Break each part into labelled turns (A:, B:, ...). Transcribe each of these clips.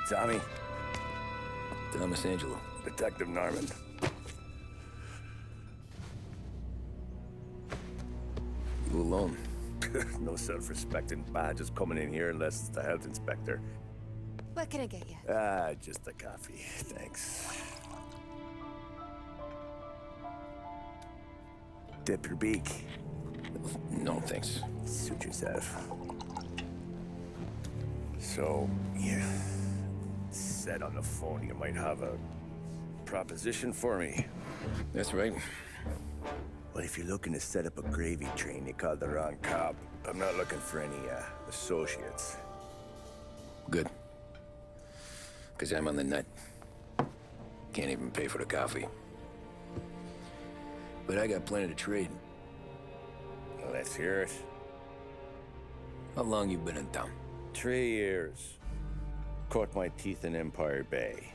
A: Tommy.
B: Thomas Angelo.
A: Detective Norman.
B: You alone?
A: No self-respecting badges coming in here unless it's the health inspector.
C: What can I get you?
A: Just a coffee, thanks. Dip your beak.
B: No, thanks.
A: Suit yourself. So, you said on the phone you might have a proposition for me.
B: That's right.
A: Well, if you're looking to set up a gravy train, you called the wrong cop. I'm not looking for any, associates.
B: Good. Because I'm on the nut. Can't even pay for the coffee. But I got plenty to trade.
A: Well, let's hear it.
B: How long you been in town?
A: 3 years. Caught my teeth in Empire Bay.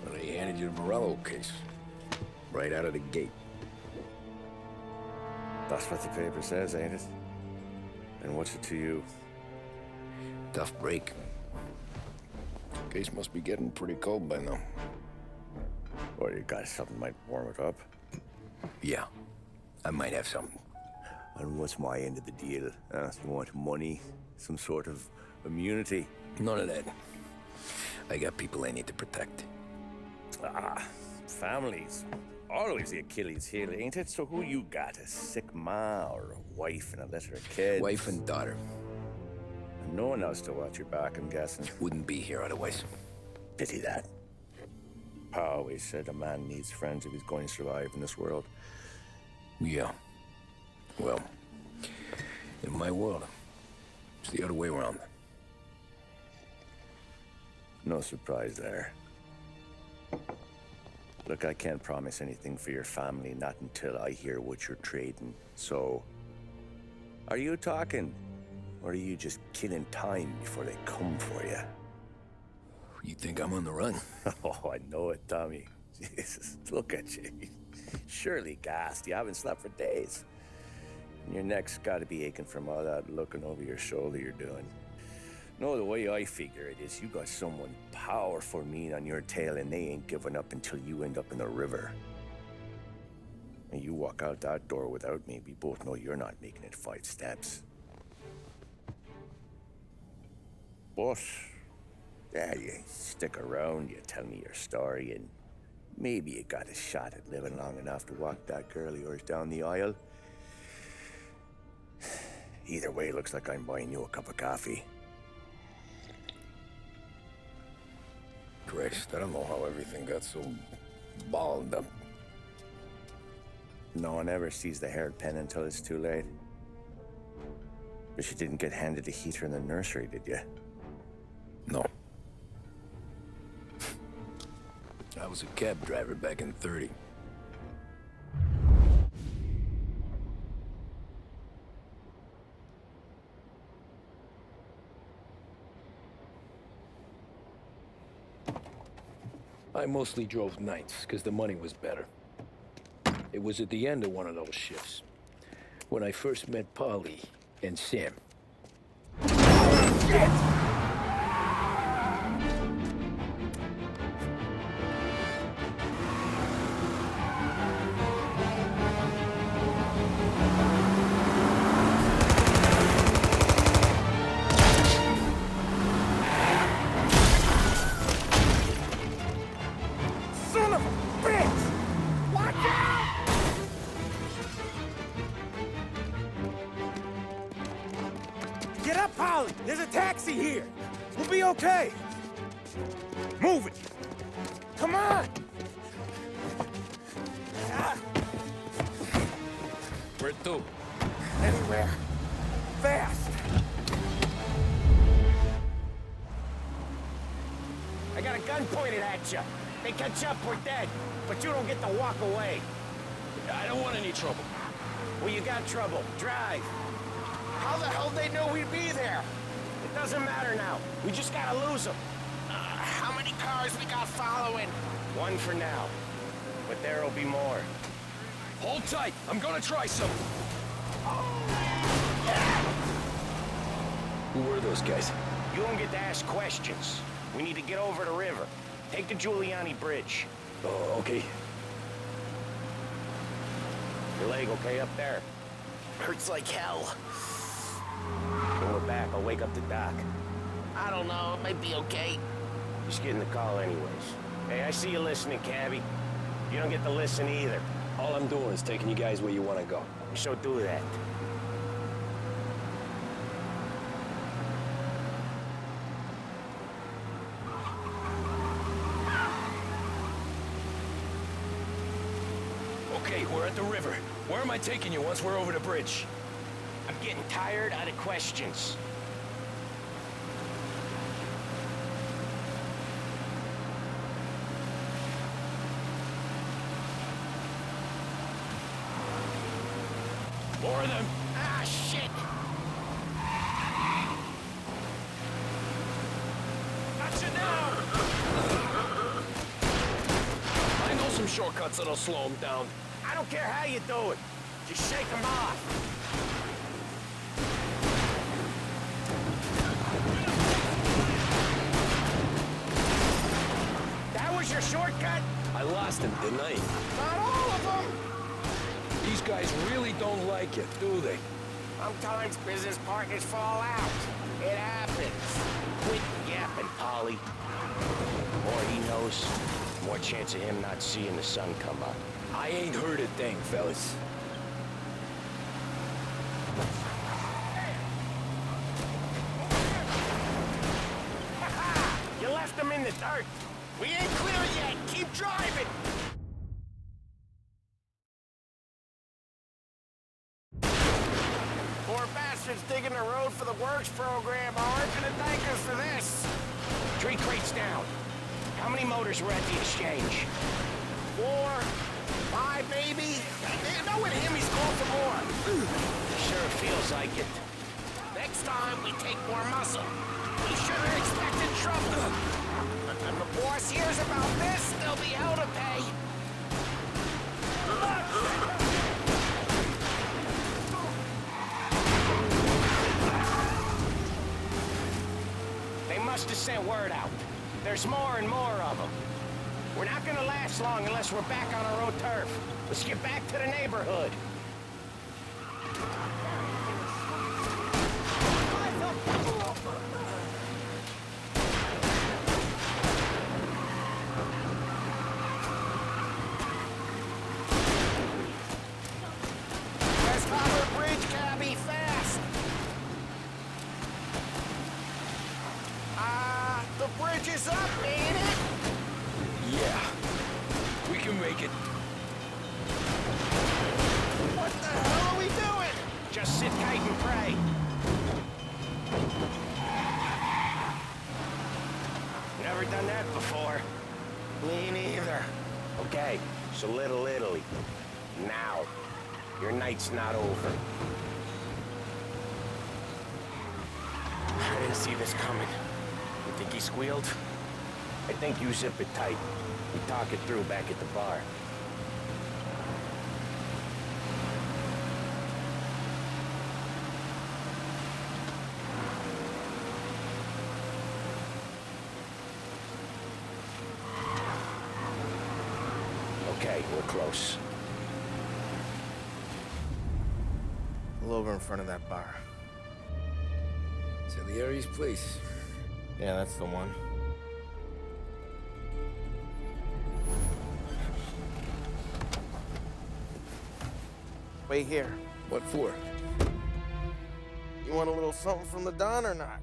B: Well, they handed you the Morello case. Right out of the gate.
A: That's what the paper says, ain't it? And what's it to you?
B: Tough break. Case must be getting pretty cold by now.
A: Or you got something might warm it up?
B: Yeah, I might have something.
A: And what's my end of the deal? You want money? Some sort of immunity?
B: None of that. I got people I need to protect.
A: Families. Always the Achilles heel, ain't it? So who you got? A sick ma or a wife and a litter of kids?
B: Wife and daughter.
A: And no one else to watch your back, I'm guessing.
B: Wouldn't be here otherwise.
A: Pity that. Pa always said a man needs friends if he's going to survive in this world.
B: Yeah. Well, in my world, it's the other way around.
A: No surprise there. Look, I can't promise anything for your family, not until I hear what you're trading. So, are you talking? Or are you just killing time before they come for you?
B: You think I'm on the run?
A: Oh, I know it, Tommy. Jesus, look at you. Surely gassed. You haven't slept for days. And your neck's got to be aching from all that looking over your shoulder you're doing. No, the way I figure it is you got someone powerful mean on your tail and they ain't giving up until you end up in the river. And you walk out that door without me, we both know you're not making it 5 steps. But, yeah, you stick around, you tell me your story, and maybe you got a shot at living long enough to walk that girl of yours down the aisle. Either way, it looks like I'm buying you a cup of coffee.
B: Christ, I don't know how everything got so balled up.
A: No one ever sees the hair pen until it's too late. But you didn't get handed a heater in the nursery, did you?
B: No. I was a cab driver back in '30. I mostly drove nights, because the money was better. It was at the end of one of those shifts, when I first met Paulie and Sam.
A: Shit!
D: Get up, Paulie! There's a taxi here! We'll be okay! Move it! Come on!
B: Where to?
D: Anywhere. Fast!
E: I got a gun pointed at you. They catch up, we're dead. But you don't get to walk away.
B: I don't want any trouble.
E: Well, you got trouble. Drive.
D: How the hell they know we'd be there?
E: It doesn't matter now. We just gotta lose them.
D: How many cars we got following?
E: One for now. But there'll be more.
B: Hold tight. I'm gonna try something. Who were those guys?
E: You don't get to ask questions. We need to get over the river. Take the Giuliani Bridge.
B: Oh, okay.
E: Your leg okay up there?
F: Hurts like hell.
E: When we're back, I'll wake up the doc.
F: I don't know, it might be okay.
E: Just getting the call anyways. Hey, I see you listening, cabbie. You don't get to listen either.
B: All I'm doing is taking you guys where you want to go.
E: So do that.
B: Okay, we're at the river. Where am I taking you once we're over the bridge?
E: I'm getting tired of the questions.
B: More of them.
F: Ah, shit!
B: Gotcha now! I know some shortcuts that'll slow them down.
E: I don't care how you do it. Just shake them off. That was your shortcut?
B: I lost him, didn't I?
E: Not all of them.
B: These guys really don't like it, do they?
E: Sometimes business partners fall out. It happens. Quit yapping, Paulie. The more he knows, the more chance of him not seeing the sun come up.
B: I ain't heard a thing, fellas.
E: You left them in the dirt.
F: We ain't clear yet! Keep driving! Poor bastards digging the road for the works program aren't gonna thank us for this.
E: 3 crates down. How many motors were at the exchange?
F: 4, 5 maybe? You know with him he's going for more.
E: Sure feels like it.
F: Next time we take more muscle. We should have expected trouble. When the boss hears about this, there'll be hell to pay.
E: They must have sent word out. There's more and more of them. We're not gonna last long unless we're back on our own turf. Let's get back to the neighborhood.
F: Let's cover the bridge, cabbie, fast! The bridge is up, ain't it?
B: Yeah. We can make it.
F: What the hell are we doing?
E: Just sit tight and pray. Never done that before.
F: Me neither.
E: Okay, so Little Italy. Now. Your night's not over.
F: I didn't see this coming. You think he squealed?
E: I think you zip it tight. We talk it through back at the bar. Okay, we're close.
F: Pull over in front of that bar.
B: Salieri's place.
F: Yeah, that's the one. Wait here.
B: What for?
F: You want a little something from the Don or not?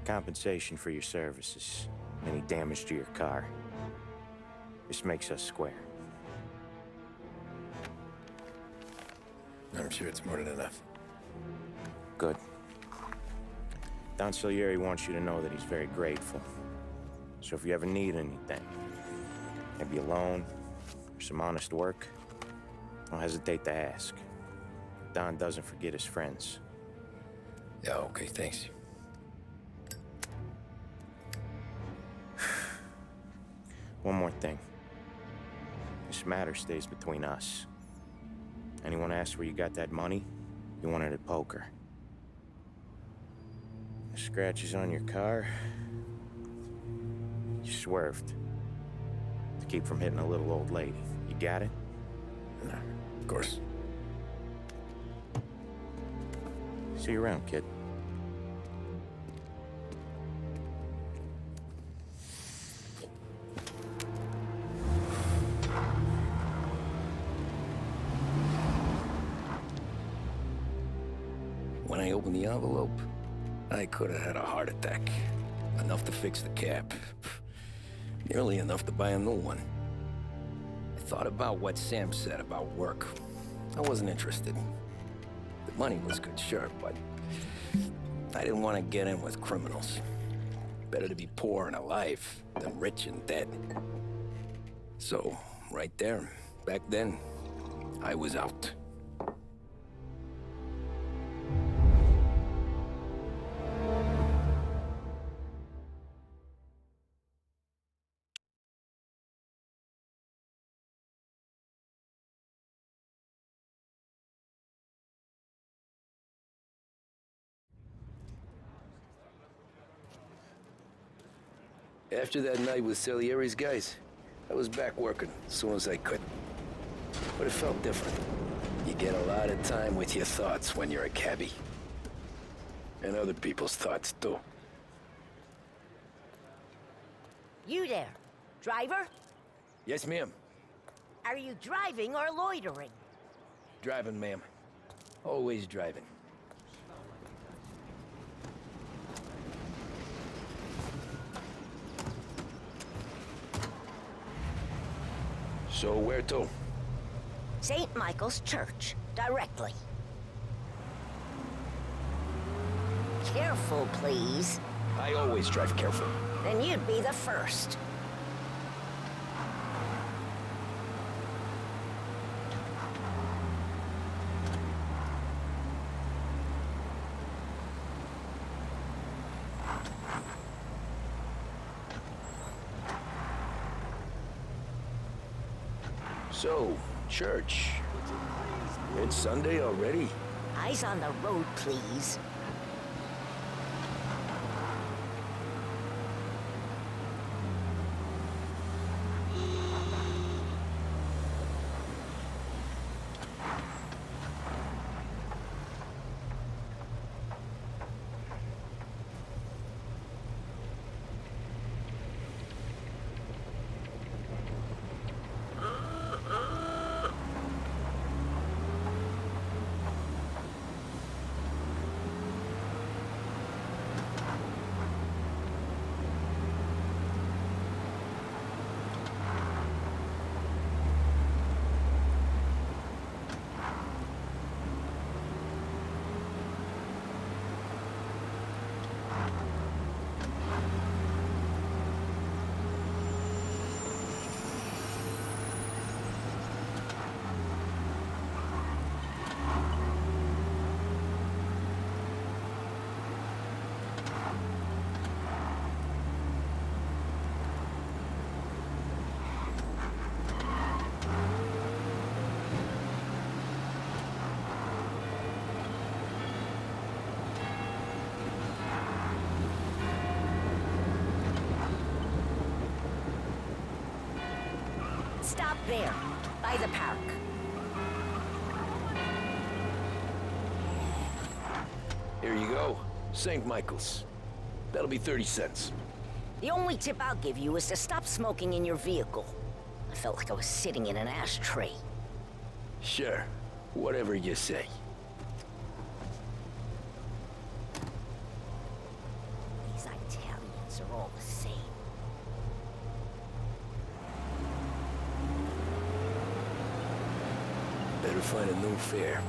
E: Compensation for your services. Any damage to your car. This makes us square.
B: I'm sure it's more than enough.
E: Good. Don Salieri wants you to know that he's very grateful. So if you ever need anything, maybe a loan or some honest work, don't hesitate to ask. Don doesn't forget his friends.
B: Yeah, okay, thanks.
E: One more thing. This matter stays between us. Anyone asks where you got that money, you won it at poker. The scratches on your car, you swerved to keep from hitting a little old lady. You got it?
B: No, of course.
E: See you around, kid.
B: When I opened the envelope, I could have had a heart attack. Enough to fix the cap. Nearly enough to buy a new one. I thought about what Sam said about work. I wasn't interested. The money was good, sure, but I didn't want to get in with criminals. Better to be poor and alive than rich and dead. So, right there, back then, I was out. After that night with Salieri's guys, I was back working as soon as I could. But it felt different. You get a lot of time with your thoughts when you're a cabbie. And other people's thoughts, too.
G: You there, driver?
B: Yes, ma'am.
G: Are you driving or loitering?
B: Driving, ma'am. Always driving. So where to?
G: St. Michael's Church, directly. Careful, please.
B: I always drive careful.
G: Then you'd be the first.
B: So, church. It's Sunday already?
G: Eyes on the road, please. Stop there, by the park.
B: Here you go. St. Michael's. That'll be 30 cents.
G: The only tip I'll give you is to stop smoking in your vehicle. I felt like I was sitting in an ashtray.
B: Sure. Whatever you say.
G: Please, I
B: find a new fare.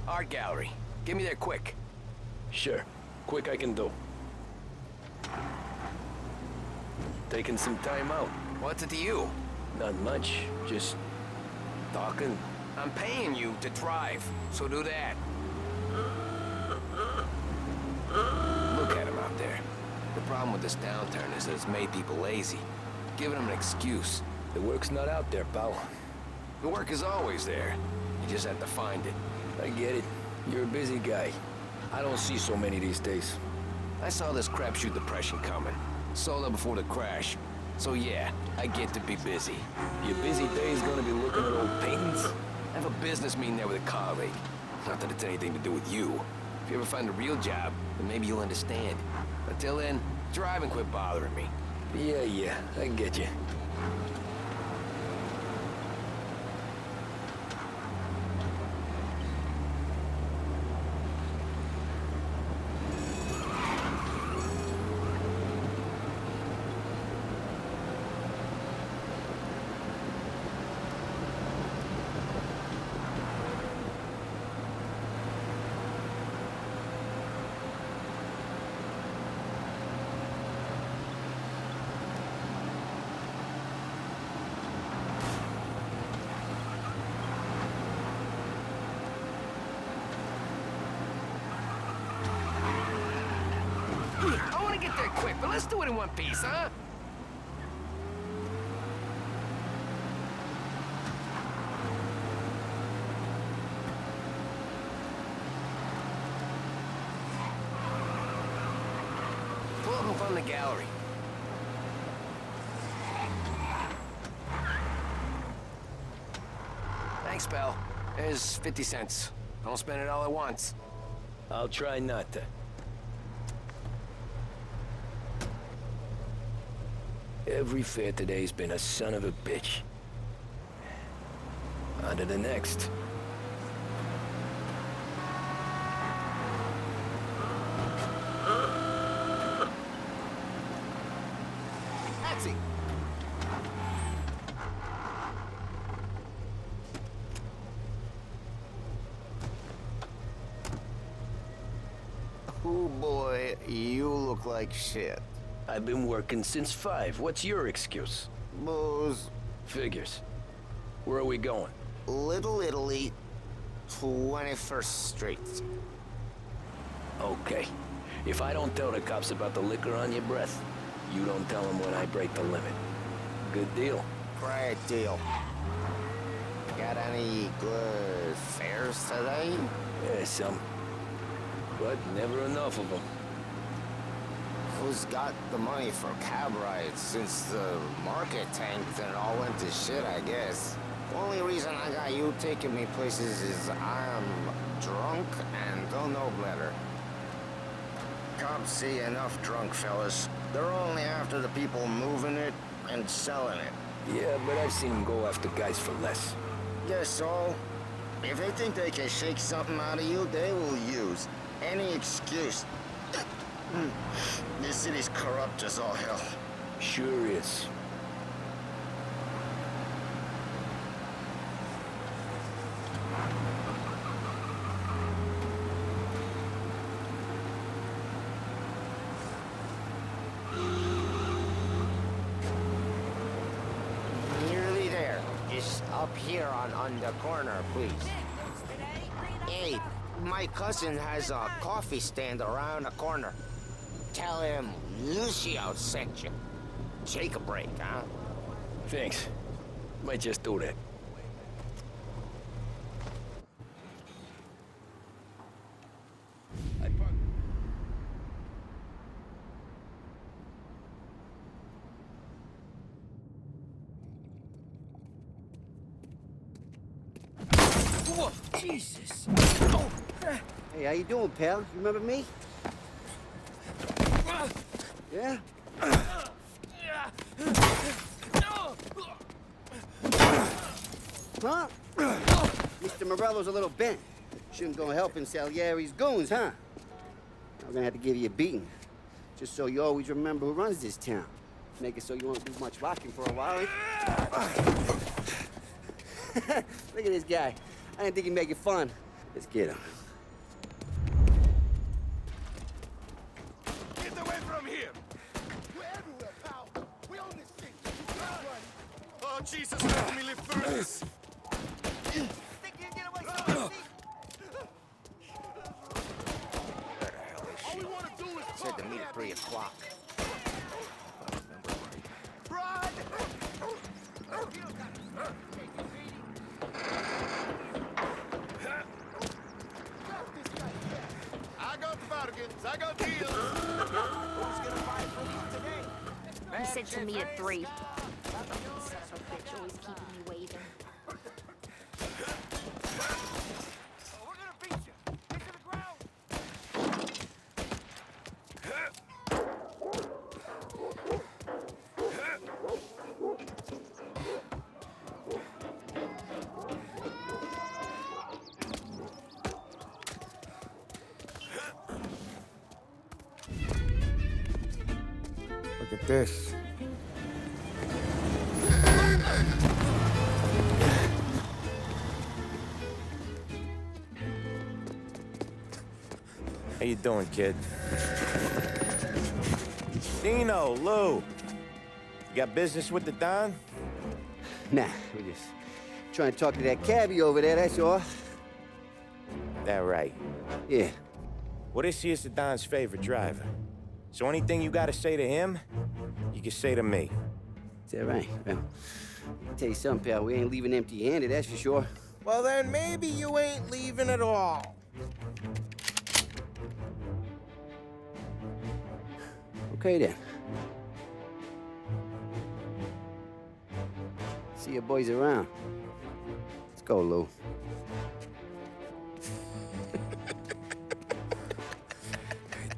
F: Art gallery. Get me there quick.
B: Sure. Quick I can do. Taking some time out.
F: What's it to you?
B: Not much. Just talking.
F: I'm paying you to drive, so do that. Look at him out there. The problem with this downturn is that it's made people lazy. Giving them an excuse.
B: The work's not out there, pal.
F: The work is always there. You just have to find it.
B: I get it. You're a busy guy. I don't see so many these days.
F: I saw this crapshoot depression coming. Sold out before the crash. So yeah, I get to be busy.
B: Your busy day's gonna be looking at old paintings?
F: I have a business meeting there with a colleague. Not that it's anything to do with you. If you ever find a real job, then maybe you'll understand. Until then, drive and quit bothering me.
B: Yeah, I get you.
F: I want to get there quick, but let's do it in one piece, huh? Pull up in front of the gallery. Thanks, pal. There's 50 cents. Don't spend it all at once.
B: I'll try not to. Every fare today's been a son of a bitch. On to the next.
F: Taxi!
H: Oh boy, you look like shit.
B: I've been working since 5. What's your excuse?
H: Booze.
B: Figures. Where are we going?
H: Little Italy, 21st Street.
B: Okay. If I don't tell the cops about the liquor on your breath, you don't tell them when I break the limit. Good deal.
H: Great deal. Got any good fares today?
B: Yeah, some. But never enough of them.
H: Who's got the money for cab rides since the market tanked and all went to shit, I guess? Only reason I got you taking me places is I'm drunk and don't know better. Cops see enough drunk fellas. They're only after the people moving it and selling it.
B: Yeah, but I've seen them go after guys for less.
H: Guess so. If they think they can shake something out of you, they will use any excuse. This city's corrupt as all hell.
B: Sure is.
H: Nearly there. Just up here on the corner, please. Hey, my cousin has a coffee stand around the corner. Tell him Lucio sent you. Take a break, huh?
B: Thanks. Might just do that. Whoa, Jesus.
I: Hey, how you doing, pal? You remember me? Yeah? Huh? Mr. Morello's a little bent. Shouldn't go helping Salieri's goons, huh? I'm gonna have to give you a beating. Just so you always remember who runs this town. Make it so you won't do much rocking for a while. Look at this guy. I didn't think he'd make it fun. Let's get him.
D: Get away from here! We're everywhere, pal. We own this thing. Oh, Jesus, let me live through this. Think you can get away from me? All we want to do is
H: Said to meet at 3 o'clock.
D: run! I got bargains. I got deals. Who's gonna buy from me today?
C: He said to meet at 3. Son of a bitch, always keeping me waiting.
D: We're gonna beat you. Get to the ground.
E: Look at this. How you doing, kid? Dino, Lou. You got business with the Don?
I: Nah, we're just trying to talk to that cabbie over there, that's all.
E: That right.
I: Yeah.
E: Well, this here's the Don's favorite driver. So anything you gotta say to him, you can say to me.
I: Is that right? Well, I'll tell you something, pal. We ain't leaving empty-handed, that's for sure.
E: Well, then maybe you ain't leaving at all.
I: Okay, then. See your boys around. Let's go, Lou.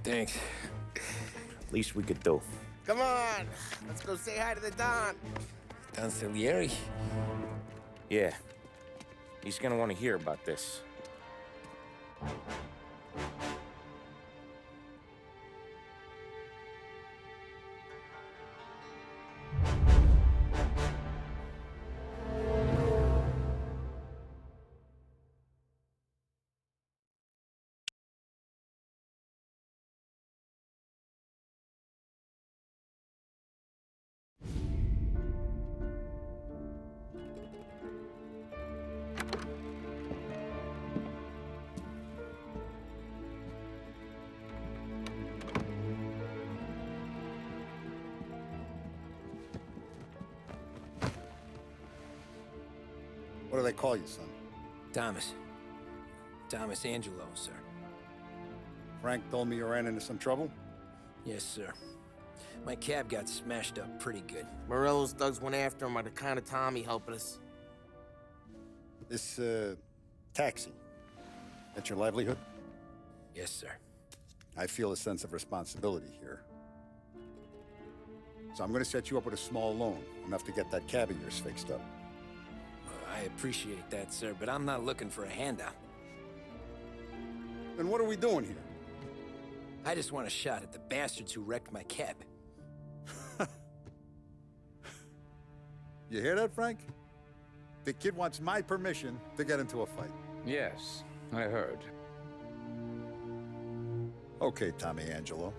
B: Thanks.
E: Least we could do.
A: Come on, let's go say hi to the Don.
B: Don Salieri?
E: Yeah. He's gonna want to hear about this.
J: What do they call you, son?
B: Thomas. Thomas Angelo, sir.
J: Frank told me you ran into some trouble?
B: Yes, sir. My cab got smashed up pretty good.
K: Morello's thugs went after him are the kind of Tommy helping us.
J: This, taxi. That's your livelihood?
B: Yes, sir.
J: I feel a sense of responsibility here. So I'm gonna set you up with a small loan, enough to get that cab of yours fixed up.
B: I appreciate that, sir, but I'm not looking for a handout.
J: Then what are we doing here?
B: I just want a shot at the bastards who wrecked my cab.
J: You hear that, Frank? The kid wants my permission to get into a fight.
L: Yes, I heard.
J: Okay, Tommy Angelo.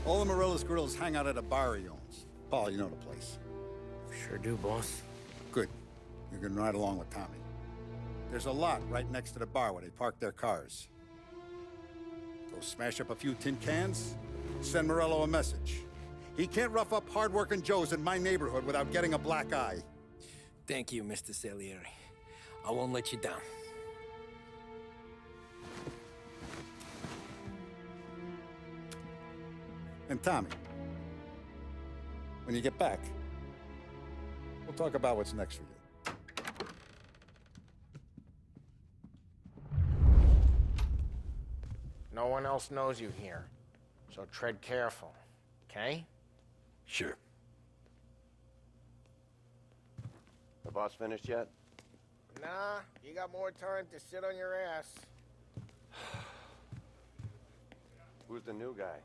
J: All the Morello's grills hang out at a bar he owns. Paul, you know the place.
K: Sure do, boss.
J: Good. You can ride along with Tommy. There's a lot right next to the bar where they park their cars. Go smash up a few tin cans, send Morello a message. He can't rough up hard-working Joes in my neighborhood without getting a black eye.
B: Thank you, Mr. Salieri. I won't let you down.
J: And Tommy, when you get back, we'll talk about what's next for you.
K: No one else knows you here. So tread careful, okay?
B: Sure.
A: The boss finished yet?
K: Nah, you got more time to sit on your ass.
A: Who's the new guy?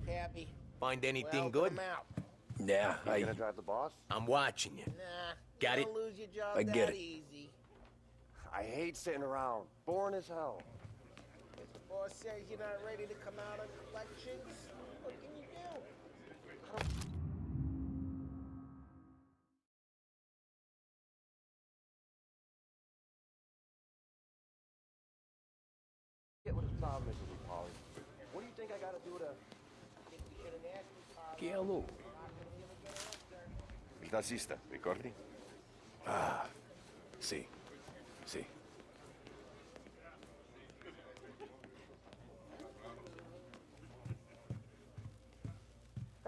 K: Cappy.
F: Find anything
K: Well,
F: good?
K: come out.
B: Yeah,
A: You gonna drive the boss?
F: I'm watching you.
K: Nah,
F: Got
K: you
F: it?
K: don't lose your job
B: I get
K: that
B: it.
K: easy.
A: I hate sitting around. Boring as hell.
K: If the boss says you're not ready to come out on collections, what can you do?
A: Get what the problem is with you, Paulie. What do you think I gotta do to...
B: Che allora?
A: Il tassista, ricordi?
B: Ah, sì, sì.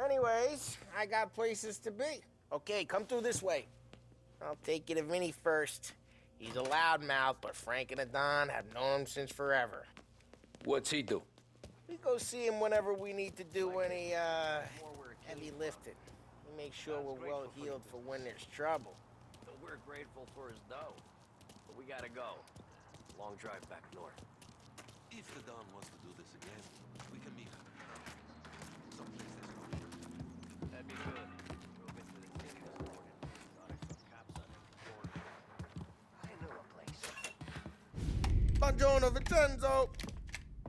K: Anyways, I got places to be. Okay, come through this way. I'll take you to Vinny first. He's a loudmouth, but Frank and the Don have known him since forever.
B: What's he do?
K: We go see him whenever we need to do any, heavy lifting. We make sure we're well healed for when there's trouble.
M: But we're grateful for his dough. But we gotta go. Long drive back north.
N: If the Don wants to do this again, we can meet him. Someplace there's no work.
M: That'd be good. We'll get to the city this morning. Thought I saw cops on every corner. I know a place.
K: Buongiorno, Vincenzo!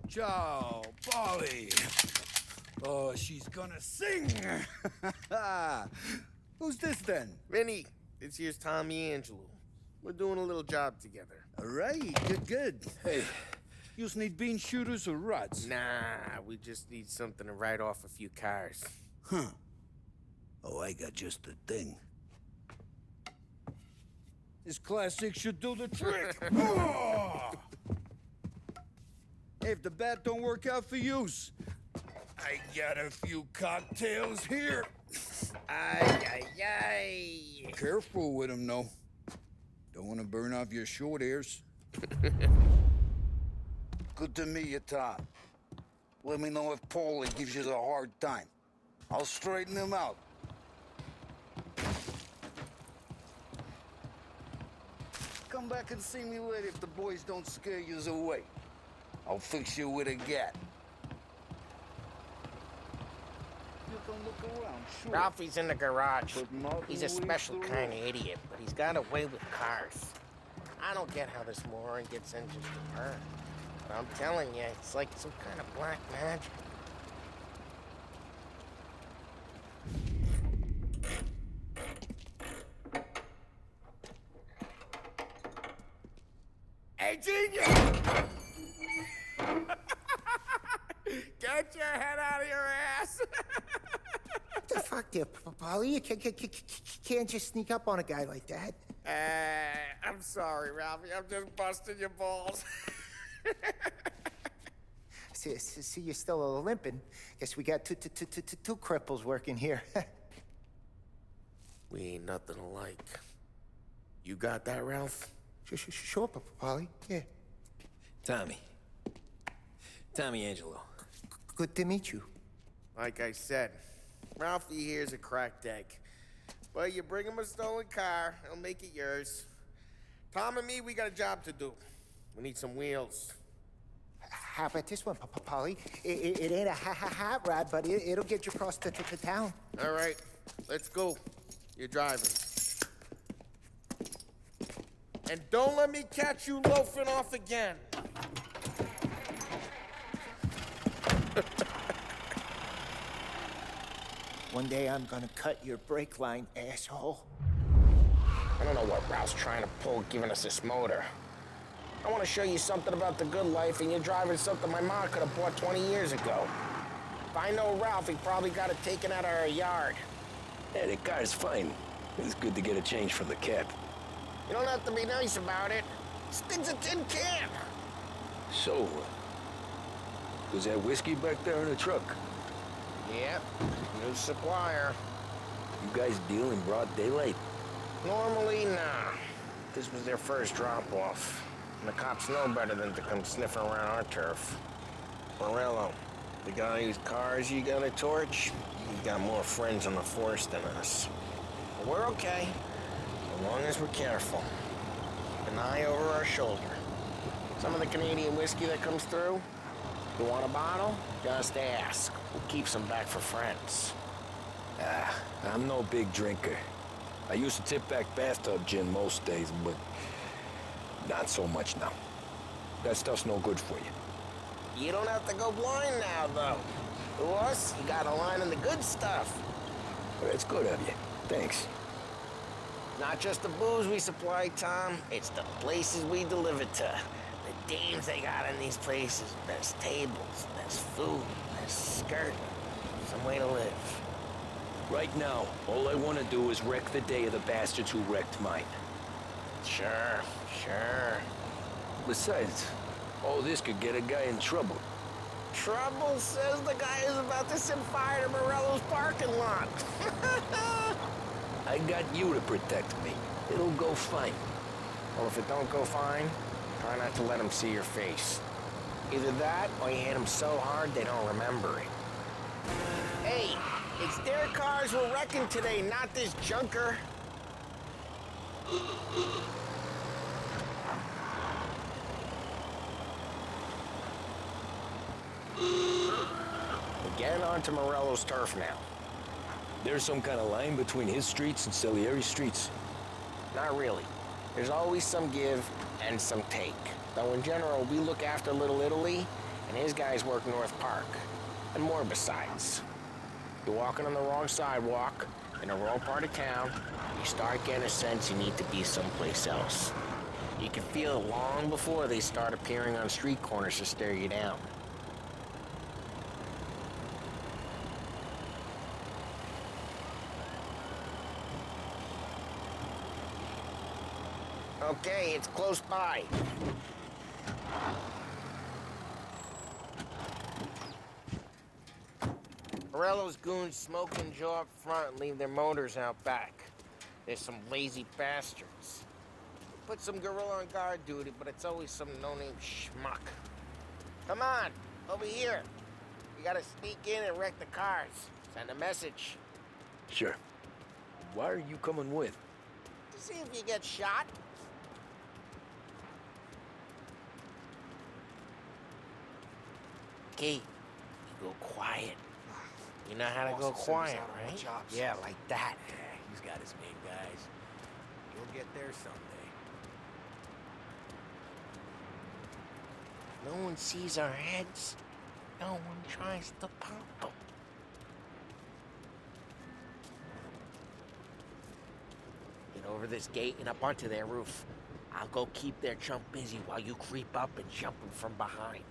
L: Ciao, Paulie. Oh, she's gonna sing. Who's this then?
K: Vinny, this here's Tommy Angelo. We're doing a little job together.
L: All right, good. Hey, you need bean shooters or rods?
K: Nah, we just need something to write off a few cars.
L: Huh. Oh, I got just the thing. This classic should do the trick. Oh! Hey, if the bat don't work out for use, I got a few cocktails here.
K: Ay, ay, ay.
L: Careful with them, though. Don't want to burn off your short hairs. Good to meet you, Tom. Let me know if Paulie gives you the hard time. I'll straighten him out. Come back and see me later if the boys don't scare you away. I'll fix you with a gat. You can look around, sure.
K: Ralphie's in the garage.
L: But not
K: He's a
L: the way
K: special
L: through.
K: kind of idiot, but he's got a way with cars. I don't get how this moron gets engines to burn. But I'm telling you, it's like some kind of black magic. Hey, genius! Get your head out of your ass!
O: What the fuck there, Paulie? You can't just sneak up on a guy like that.
K: I'm sorry, Ralphie. I'm just busting your balls.
O: See, you're still limping. Guess we got two cripples working here.
K: We ain't nothing alike. You got that, Ralph?
O: Sure, Paulie. Yeah.
F: Tommy Angelo.
O: Good to meet you.
K: Like I said, Ralphie here's a cracked egg. But you bring him a stolen car, he'll make it yours. Tom and me, we got a job to do. We need some wheels.
O: How about this one, Paulie? It ain't a hot rod, but it'll get you across to town.
K: All right, let's go. You're driving. And don't let me catch you loafing off again.
O: One day I'm gonna cut your brake line, asshole.
K: I don't know what Ralph's trying to pull giving us this motor. I want to show you something about the good life, and you're driving something my mom could have bought 20 years ago. If I know Ralph, he probably got it taken out of our yard.
B: Yeah, the car's fine. It's good to get a change from the cap.
K: You don't have to be nice about it. This thing's a tin can.
B: So, was that whiskey back there in the truck?
K: Yep, new supplier.
B: You guys deal in broad daylight?
K: Normally, nah. This was their first drop-off. And the cops know better than to come sniffing around our turf. Morello, the guy whose cars you gotta torch, he's got more friends on the force than us. But we're okay, as long as we're careful. An eye over our shoulder. Some of the Canadian whiskey that comes through, you want a bottle? Just ask. We'll keep some back for friends.
B: I'm no big drinker. I used to tip back bathtub gin most days, but not so much now. That stuff's no good for you.
K: You don't have to go blind now, though. To us, you got a line on the good stuff.
B: Well, it's good of you. Thanks.
K: Not just the booze we supply, Tom. It's the places we deliver to. The dames they got in these places. There's tables, there's food, there's skirt. Some way to live.
B: Right now, all I want to do is wreck the day of the bastards who wrecked mine.
K: Sure.
B: Besides, all this could get a guy in trouble.
K: Trouble says the guy is about to set fire to Morello's parking lot.
B: I got you to protect me. It'll go fine.
K: Well, if it don't go fine, try not to let them see your face. Either that, or you hit them so hard they don't remember it. Hey, it's their cars we're wrecking today, not this junker. We're getting onto Morello's turf now.
B: There's some kind of line between his streets and Salieri's streets?
K: Not really. There's always some give and some take. Though in general, we look after Little Italy, and his guys work North Park. And more besides. You're walking on the wrong sidewalk, in the wrong part of town, you start getting a sense you need to be someplace else. You can feel it long before they start appearing on street corners to stare you down. Okay, it's close by. Morello's goons smoke and jaw up front and leave their motors out back. There's some lazy bastards. Put some gorilla on guard duty, but it's always some no-name schmuck. Come on, over here. You gotta sneak in and wreck the cars. Send a message.
B: Sure. Why are you coming with?
K: To see if you get shot. Okay, you go quiet. You know how to go quiet, right? Yeah, like that.
A: Yeah, he's got his main guys. You'll get there someday.
K: No one sees our heads. No one tries to pop them. Get over this gate and up onto their roof. I'll go keep their chump busy while you creep up and jump them from behind.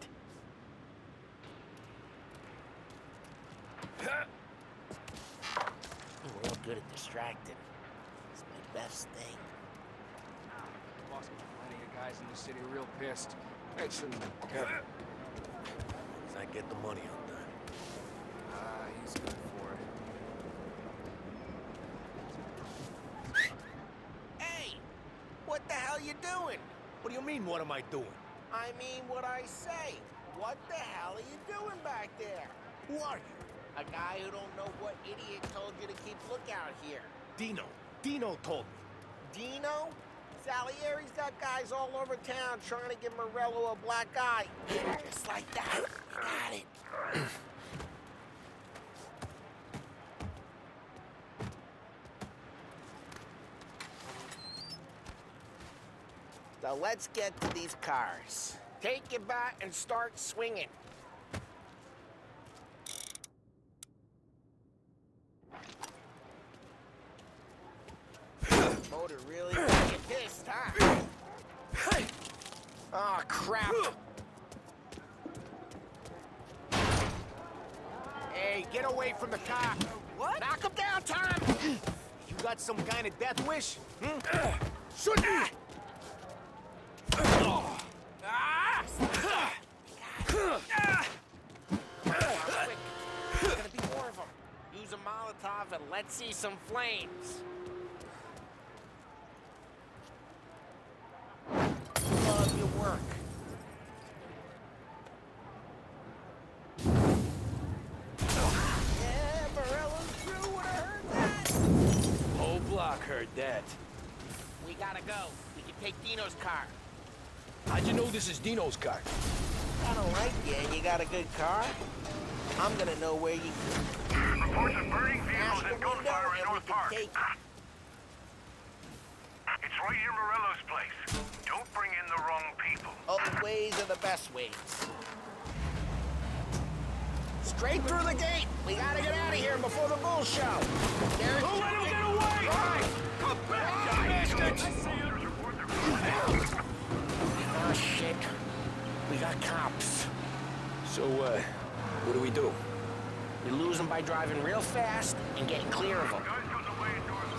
K: You're real good at distracting. It's my best thing.
P: Boss got plenty of guys in the city real pissed. Excellent.
A: I get the money on time.
P: He's good for it.
K: Hey! What the hell you doing?
A: What do you mean, what am I doing?
K: I mean what I say. What the hell are you doing back there?
A: Who are you?
K: A guy who don't know what idiot told you to keep lookout here.
A: Dino. Dino told me.
K: Dino? Salieri's got guys all over town trying to give Morello a black eye. Just like that. You got it. So let's get to these cars. Take your bat and start swinging. Motor really got you pissed, huh? Oh, crap.
P: Hey, get away from the car.
K: What? Knock him down, Tom!
P: You got some kind of death wish?
K: Shoot! There's gonna be more of them. Use a Molotov and let's see some flames. Love your work. Yeah, Morello's crew would have heard that.
B: Whole block heard that.
K: We gotta go. We can take Dino's car.
B: How'd you know this is Dino's car?
K: I don't like you, and you got a good car. I'm gonna know where you...
Q: Reports of burning vehicles and gunfire in North Park. It's right near Morello's place. Don't bring in the wrong people.
K: Old ways are the best ways. Straight through the gate. We gotta get out of here before the bull show. There's...
Q: Don't let him get away!
K: Right.
Q: Come back, you bastards!
K: Oh, shit. We got cops.
B: So, what do we do?
K: We lose them by driving real fast and getting clear of them.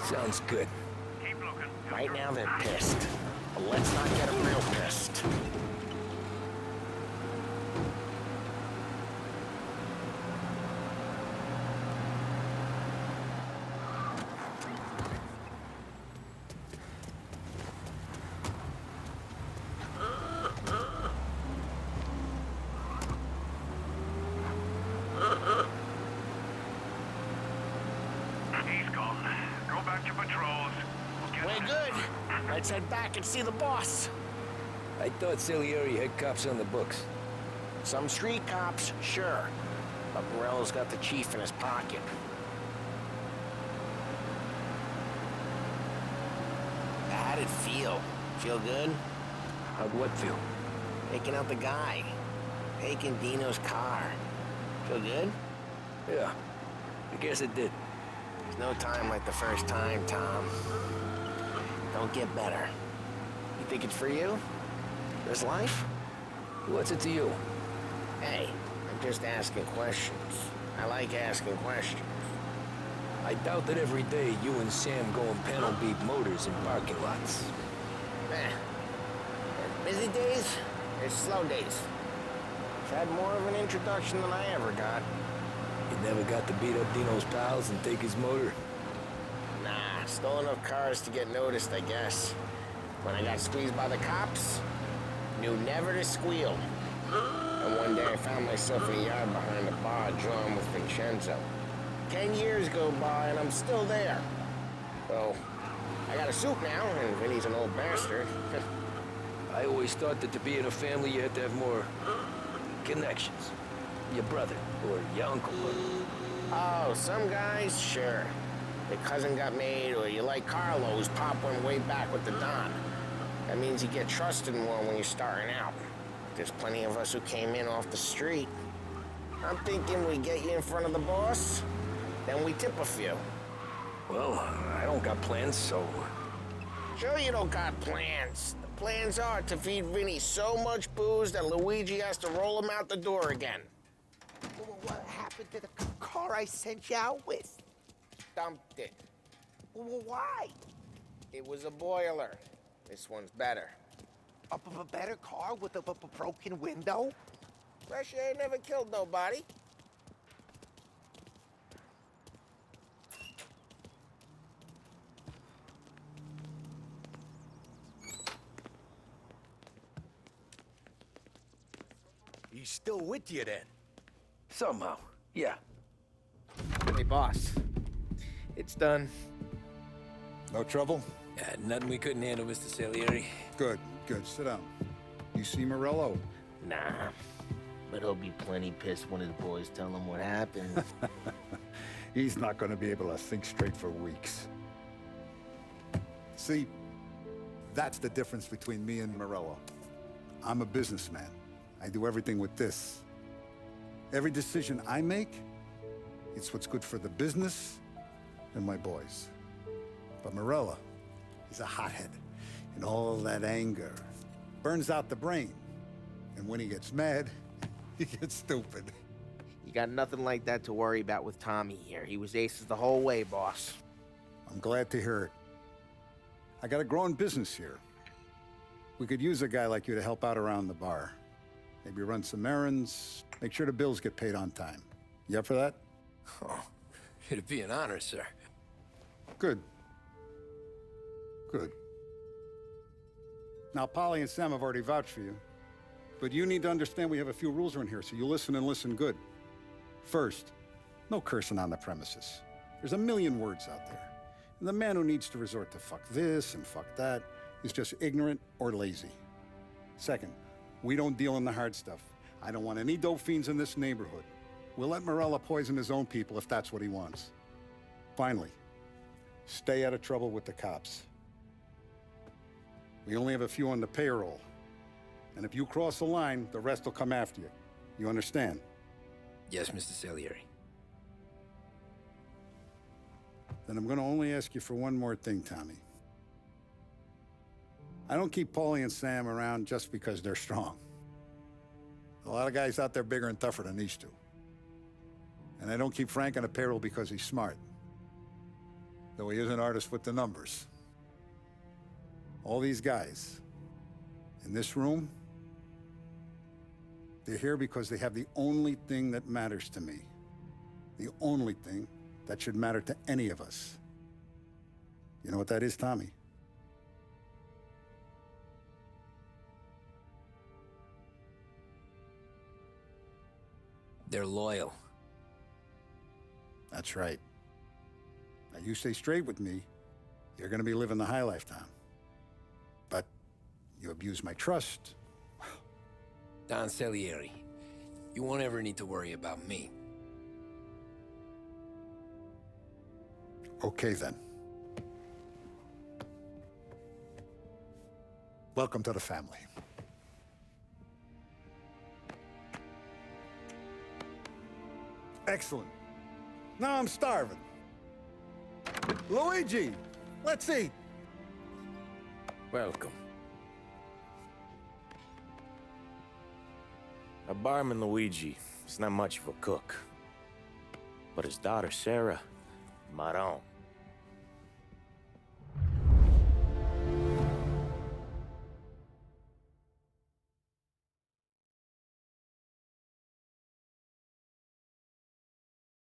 B: Sounds good.
K: Right now they're pissed. But let's not get them real pissed. We're good. Let's head back and see the boss.
B: I thought Salieri had cops on the books.
K: Some street cops, sure. But Morello's got the chief in his pocket. How'd it feel? Feel good?
B: How'd what feel?
K: Taking out the guy. Taking Dino's car. Feel good?
B: Yeah, I guess it did.
K: There's no time like the first time, Tom. Don't get better. You think it's for you? This life?
B: What's it to you?
K: Hey, I'm just asking questions. I like asking questions.
B: I doubt that every day you and Sam go and panel beat motors in parking lots.
K: There's busy days, there's slow days. I've had more of an introduction than I ever got.
B: You never got to beat up Dino's pals and take his motor?
K: Nah, stole enough cars to get noticed, I guess. When I got squeezed by the cops, knew never to squeal. And one day I found myself in a yard behind the bar drawing with Vincenzo. 10 years go by and I'm still there. So, I got a suit now, and Vinny's an old bastard.
B: I always thought that to be in a family you had to have more connections. Your brother, or your uncle.
K: Oh, some guys, sure. Your cousin got made, or you like Carlos, Pop went way back with the Don. That means you get trusted more when you're starting out. There's plenty of us who came in off the street. I'm thinking we get you in front of the boss, then we tip a few.
B: Well, I don't got plans, so...
K: Sure you don't got plans. The plans are to feed Vinny so much booze that Luigi has to roll him out the door again.
O: What happened to the car I sent you out with?
K: Dumped it.
O: Why?
K: It was a boiler. This one's better.
O: A better car with a broken window?
K: Fresh air never killed nobody.
R: He's still with you then?
B: Somehow, yeah.
S: Hey, boss. It's done.
J: No trouble?
B: Yeah, nothing we couldn't handle, Mr. Salieri.
J: Good, good. Sit down. You see Morello?
K: Nah, but he'll be plenty pissed when his boys tell him what happened.
J: He's not going to be able to think straight for weeks. See, that's the difference between me and Morello. I'm a businessman. I do everything with this. Every decision I make, it's what's good for the business and my boys. But Morello, he's a hothead. And all that anger burns out the brain. And when he gets mad, he gets stupid.
S: You got nothing like that to worry about with Tommy here. He was aces the whole way, boss.
J: I'm glad to hear it. I got a growing business here. We could use a guy like you to help out around the bar. Maybe run some errands, make sure the bills get paid on time. You up for that?
A: Oh,
B: It'd be an honor, sir.
J: Good. Good. Now, Paulie and Sam have already vouched for you. But you need to understand we have a few rules around here, so you listen and listen good. First, no cursing on the premises. There's a million words out there. And the man who needs to resort to fuck this and fuck that is just ignorant or lazy. Second, we don't deal in the hard stuff. I don't want any dope fiends in this neighborhood. We'll let Morello poison his own people if that's what he wants. Finally, stay out of trouble with the cops. We only have a few on the payroll. And if you cross the line, the rest will come after you. You understand?
B: Yes, Mr. Salieri.
J: Then I'm gonna only ask you for one more thing, Tommy. I don't keep Paulie and Sam around just because they're strong. A lot of guys out there bigger and tougher than these two. And I don't keep Frank on a payroll because he's smart. Though he is an artist with the numbers. All these guys in this room, they're here because they have the only thing that matters to me. The only thing that should matter to any of us. You know what that is, Tommy?
B: They're loyal.
J: That's right. Now you stay straight with me, you're gonna be living the high life, Tom. But you abuse my trust.
B: Don Salieri, you won't ever need to worry about me.
J: Okay, then. Welcome to the family. Excellent. Now I'm starving. Luigi, let's eat.
E: Welcome. Our barman Luigi is not much of a cook. But his daughter Sarah, Maron.